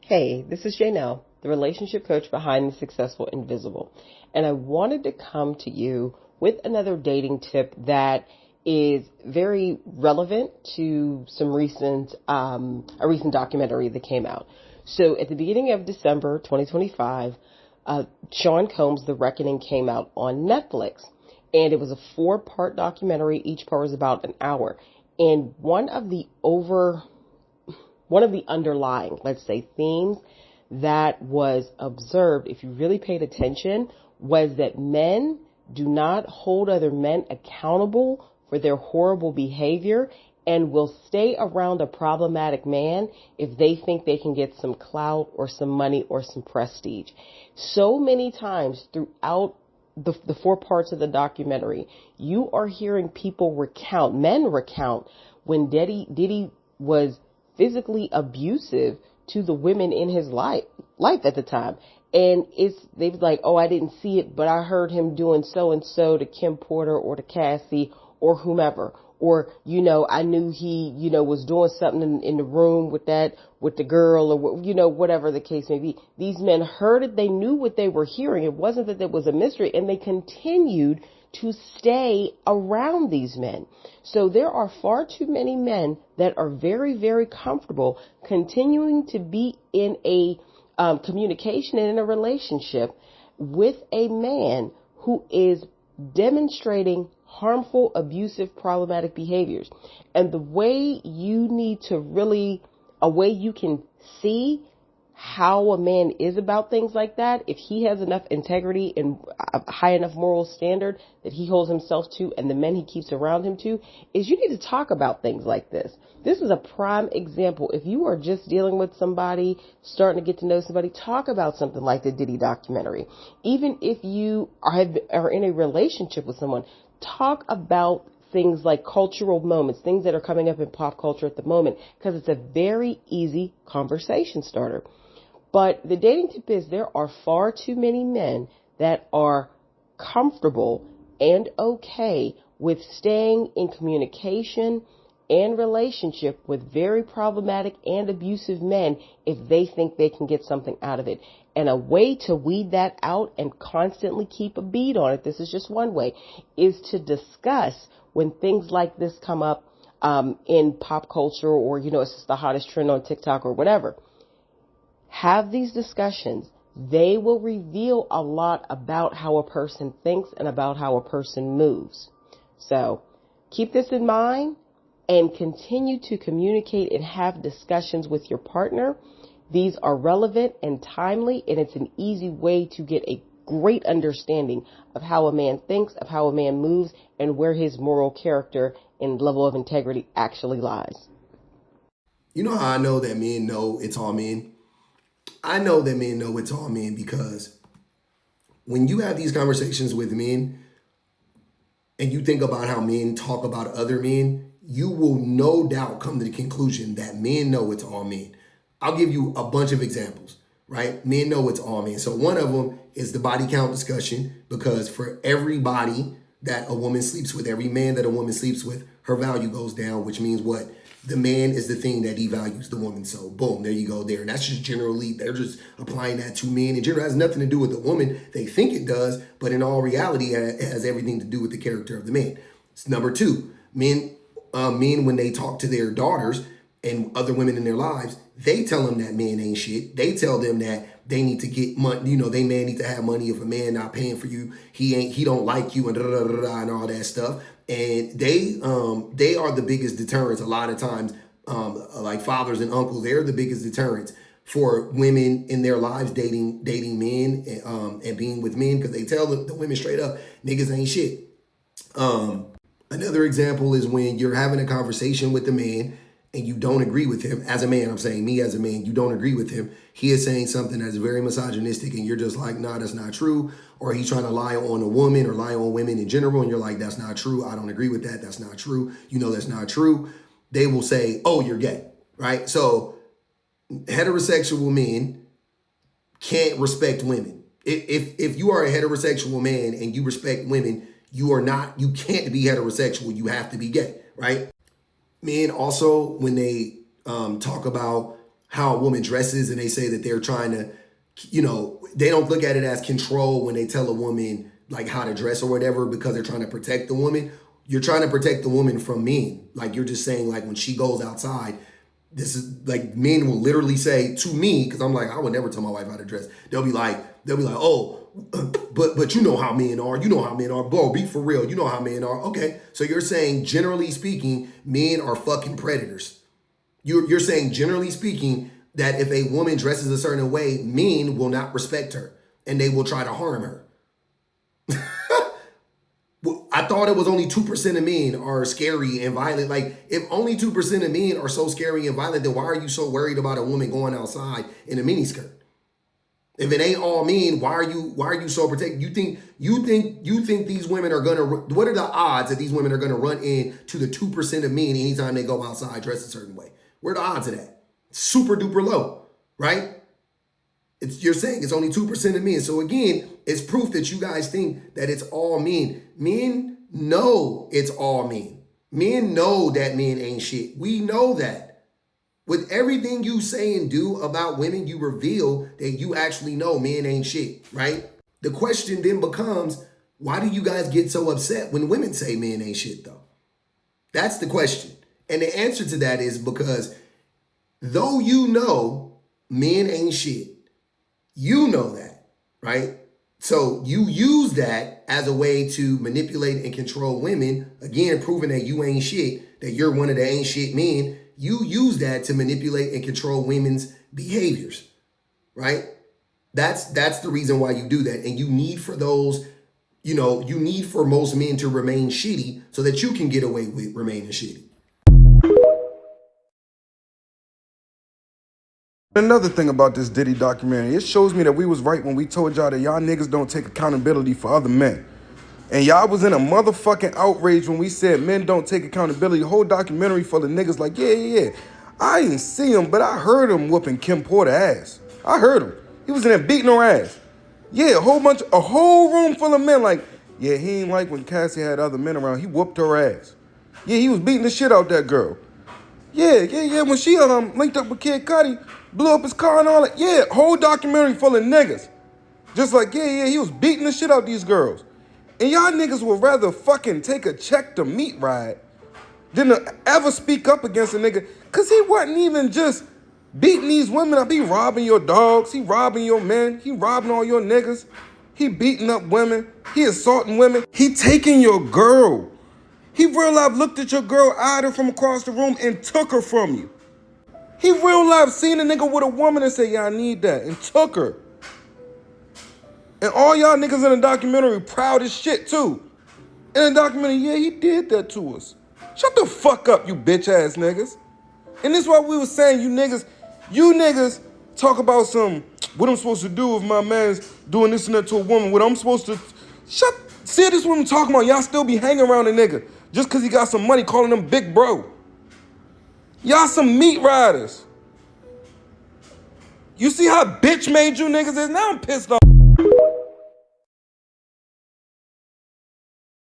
Hey, this is Janelle, the relationship coach behind the Successful Invisible. And I wanted to come to you with another dating tip that is very relevant to a recent documentary that came out. So at the beginning of December 2025, Sean Combs' The Reckoning came out on Netflix. And it was a 4-part documentary. Each part was about an hour. And one of the underlying, let's say, themes that was observed, if you really paid attention, was that men do not hold other men accountable for their horrible behavior and will stay around a problematic man if they think they can get some clout or some money or some prestige. So many times throughout the 4 parts of the documentary, you are hearing men recount when Diddy was physically abusive to the women in his life at the time. And they was like, oh, I didn't see it, but I heard him doing so and so to Kim Porter or to Cassie or whomever. Or, I knew he, was doing something in the room with the girl or, whatever the case may be. These men heard it. They knew what they were hearing. It wasn't that there was a mystery, and they continued to stay around these men. So there are far too many men that are very, very comfortable continuing to be in a communication and in a relationship with a man who is demonstrating harmful, abusive, problematic behaviors. And the way you can see how a man is about things like that, if he has enough integrity and a high enough moral standard that he holds himself to and the men he keeps around him to, is you need to talk about things like this. This is a prime example. If you are just dealing with somebody, starting to get to know somebody, talk about something like the Diddy documentary. Even if you are in a relationship with someone, talk about things like cultural moments, things that are coming up in pop culture at the moment, because it's a very easy conversation starter. But the dating tip is there are far too many men that are comfortable and okay with staying in communication and relationship with very problematic and abusive men if they think they can get something out of it. And a way to weed that out and constantly keep a bead on it, this is just one way, is to discuss when things like this come up in pop culture or, it's just the hottest trend on TikTok or whatever. Have these discussions. They will reveal a lot about how a person thinks and about how a person moves. So keep this in mind and continue to communicate and have discussions with your partner. These are relevant and timely, and it's an easy way to get a great understanding of how a man thinks, of how a man moves, and where his moral character and level of integrity actually lies. You know how I know that men know it's all men? I know that men know it's all men because when you have these conversations with men and you think about how men talk about other men, you will no doubt come to the conclusion that men know it's all men. I'll give you a bunch of examples, right? Men know it's all men. So one of them is the body count discussion, because for every body that a woman sleeps with, every man that a woman sleeps with, her value goes down, which means what? The man is the thing that devalues the woman. So boom, there you go there. And that's just generally, they're just applying that to men. In general, it has nothing to do with the woman. They think it does, but in all reality, it has everything to do with the character of the man. It's number 2. Men, when they talk to their daughters and other women in their lives, they tell them that men ain't shit. They tell them that they need to get money. They man need to have money. If a man not paying for you, he don't like you, and and all that stuff. And they are the biggest deterrents a lot of times. Like fathers and uncles, they're the biggest deterrents for women in their lives dating men and being with men, because they tell the women straight up, niggas ain't shit. Another example is when you're having a conversation with a man and you don't agree with him. As a man, I'm saying me as a man, you don't agree with him. He is saying something that's very misogynistic and you're just like, nah, that's not true. Or he's trying to lie on a woman or lie on women in general. And you're like, that's not true. I don't agree with that. That's not true. That's not true. They will say, oh, you're gay, right? So heterosexual men can't respect women. If you are a heterosexual man and you respect women, you can't be heterosexual. You have to be gay, right? Men also, when they talk about how a woman dresses, and they say that they're trying to, they don't look at it as control when they tell a woman like how to dress or whatever, because they're trying to protect the woman. You're trying to protect the woman from men. Like, you're just saying, like, when she goes outside, this is like, men will literally say to me, because I'm like, I would never tell my wife how to dress. They'll be like, oh, but you know how men are. You know how men are. Bro, be for real. You know how men are. Okay, so you're saying, generally speaking, men are fucking predators. You're saying, generally speaking, that if a woman dresses a certain way, men will not respect her and they will try to harm her. Well, I thought it was only 2% of men are scary and violent. Like, if only 2% of men are so scary and violent, then why are you so worried about a woman going outside in a miniskirt? If it ain't all men, why are you so protected? You think these women are gonna? What are the odds that these women are gonna run into the 2% of men anytime they go outside dressed a certain way? Where are the odds of that? Super duper low, right? You're saying it's only 2% of men. So again, it's proof that you guys think that it's all men. Men know it's all men. Men know that men ain't shit. We know that. With everything you say and do about women, you reveal that you actually know men ain't shit, right? The question then becomes, why do you guys get so upset when women say men ain't shit, though? That's the question. And the answer to that is because though you know men ain't shit, you know that, right? So you use that as a way to manipulate and control women, again, proving that you ain't shit, that you're one of the ain't shit men. You use that to manipulate and control women's behaviors, right? That's the reason why you do that. And you need for those, you need for most men to remain shitty so that you can get away with remaining shitty. Another thing about this Diddy documentary, it shows me that we was right when we told y'all that y'all niggas don't take accountability for other men. And y'all was in a motherfucking outrage when we said men don't take accountability. The whole documentary full of niggas like, yeah. I didn't see him, but I heard him whooping Kim Porter ass. I heard him. He was in there beating her ass. Yeah, a whole room full of men like, yeah, he ain't like when Cassie had other men around. He whooped her ass. Yeah, he was beating the shit out that girl. Yeah. When she linked up with Kid Cudi, blew up his car and all that. Yeah, whole documentary full of niggas. Just like, yeah, he was beating the shit out these girls. And y'all niggas would rather fucking take a check to meat ride than to ever speak up against a nigga. Cause he wasn't even just beating these women up. He robbing your dogs. He robbing your men. He robbing all your niggas. He beating up women. He assaulting women. He taking your girl. He real life looked at your girl, eyed her from across the room, and took her from you. He real life seen a nigga with a woman and said, yeah, I need that, and took her. And all y'all niggas in the documentary proud as shit, too. In the documentary, yeah, he did that to us. Shut the fuck up, you bitch ass niggas. And this is why we was saying, you niggas talk about what I'm supposed to do if my man's doing this and that to a woman, what I'm supposed to, see this what I'm talking about, y'all still be hanging around a nigga just cause he got some money calling him big bro. Y'all some meat riders. You see how bitch made you niggas is? Now I'm pissed off.